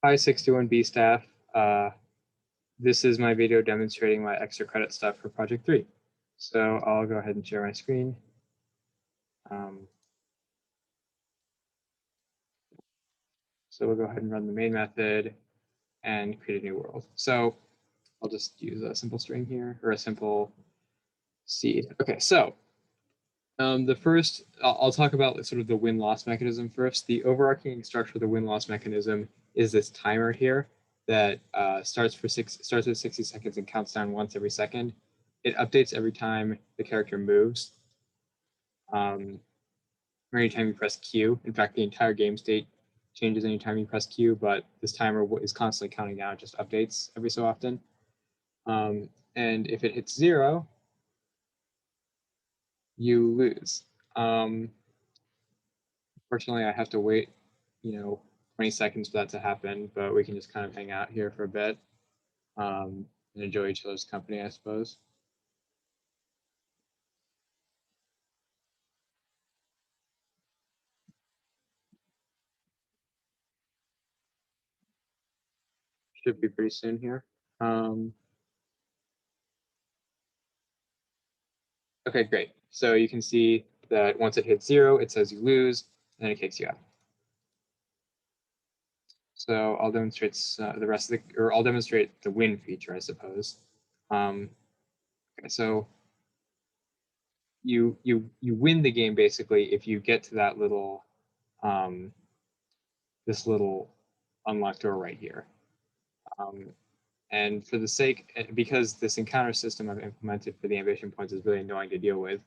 Hi, 61B staff. This is my video demonstrating my extra credit stuff for Project 3. So I'll go ahead and share my screen. So we'll go ahead and run the main method and create a new world. So I'll just use a simple string here, or a simple seed. Okay, so the first, I'll talk about sort of the win-loss mechanism first. The overarching structure of the win-loss mechanism is this timer here that starts at 60 seconds and counts down once every second. It updates every time the character moves, or anytime you press Q. In fact, the entire game state changes anytime you press Q, but this timer is constantly counting down. It just updates every so often. And if it hits 0, you lose. Unfortunately, I have to wait, 20 seconds for that to happen, but we can just kind of hang out here for a bit and enjoy each other's company, I suppose. Should be pretty soon here. Okay, great. So you can see that once it hits 0, it says you lose, and then it kicks you out. So I'll demonstrate the rest of the, or I'll demonstrate the win feature, I suppose. Okay, so you win the game basically if you get to that little this little unlocked door right here. And for the sake, because this encounter system I've implemented for the ambition points is really annoying to deal with,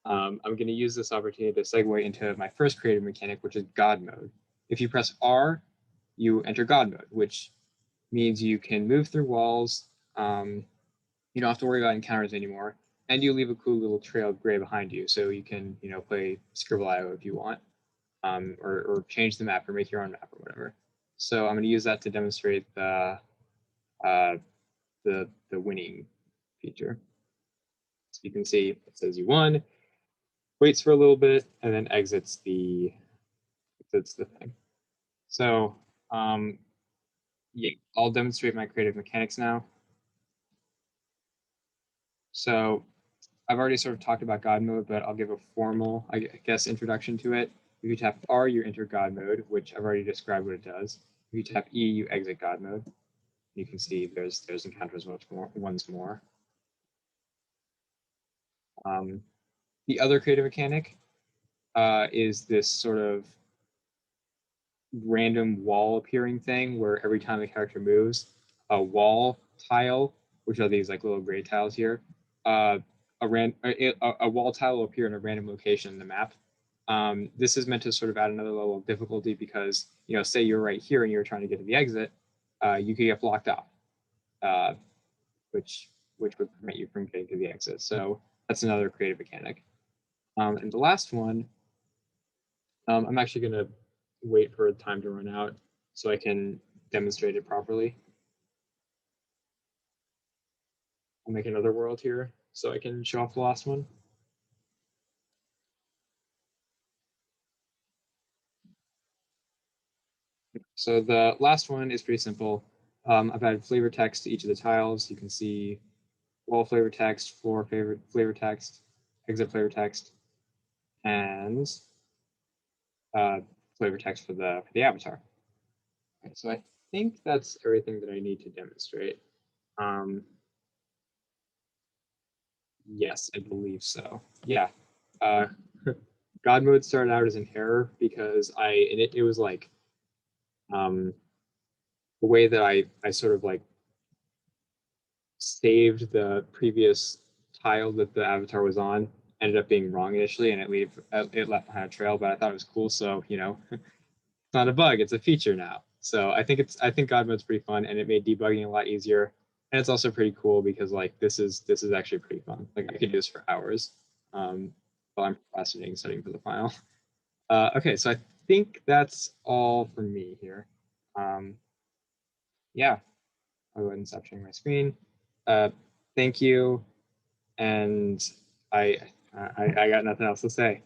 I'm going to use this opportunity to segue into my first creative mechanic, which is God mode. If you press R, you enter God mode, which means you can move through walls. You don't have to worry about encounters anymore, and you leave a cool little trail of gray behind you, so you can play Scribble.io if you want, or change the map or make your own map or whatever. So I'm going to use that to demonstrate the winning feature. So you can see it says you won, waits for a little bit, and then exits the thing. So yeah, I'll demonstrate my creative mechanics now. So I've already sort of talked about God mode, but I'll give a formal, I guess, introduction to it. If you tap R, you enter God mode, which I've already described what it does. If you tap E, you exit God mode. You can see there's encounters once more. The other creative mechanic is this sort of random wall appearing thing where every time the character moves, a wall tile, which are these like little gray tiles here, a wall tile will appear in a random location in the map. This is meant to sort of add another level of difficulty because, say you're right here and you're trying to get to the exit, you could get blocked off, which would prevent you from getting to the exit. So that's another creative mechanic. And the last one, I'm actually going to wait for time to run out so I can demonstrate it properly. I'll make another world here so I can show off the last one. So the last one is pretty simple. I've added flavor text to each of the tiles. You can see wall flavor text, floor flavor text, exit flavor text, and flavor text for the avatar. Okay, so I think that's everything that I need to demonstrate. Yes, I believe so. Yeah. God mode started out as an error because it was like the way that I sort of like saved the previous tile that the avatar was on ended up being wrong initially, and it left behind a trail. But I thought it was cool, so it's not a bug; it's a feature now. So I think God mode's pretty fun, and it made debugging a lot easier. And it's also pretty cool because like this is actually pretty fun. Like I could do this for hours while I'm procrastinating studying for the final. Okay, so I think that's all for me here. Yeah, I'll go ahead and stop sharing my screen. Thank you, and I got nothing else to say.